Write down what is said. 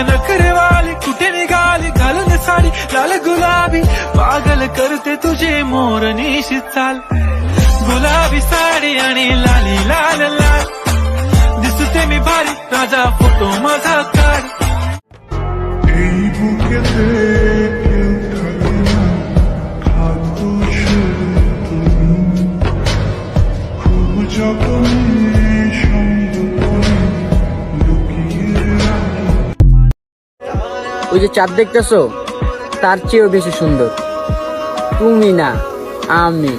नखरे वाली कुठे निघाली घालून साडी लाल गुलाबी पागल करते तुझे मोरनीशी चाल गुलाबी साडी आणि लाली लाल लाल दिसते मी भारी राजा फोटो माझा काढ এই বুকেতে কেউ থাকে না থাকো শুধু তুমি খুব যতনে সঙ্গপনে লুকিয়ে রাখি ওই যে চাঁদ দেখতেছো তার চেয়েও বেশি সুন্দর তুমি না আমি।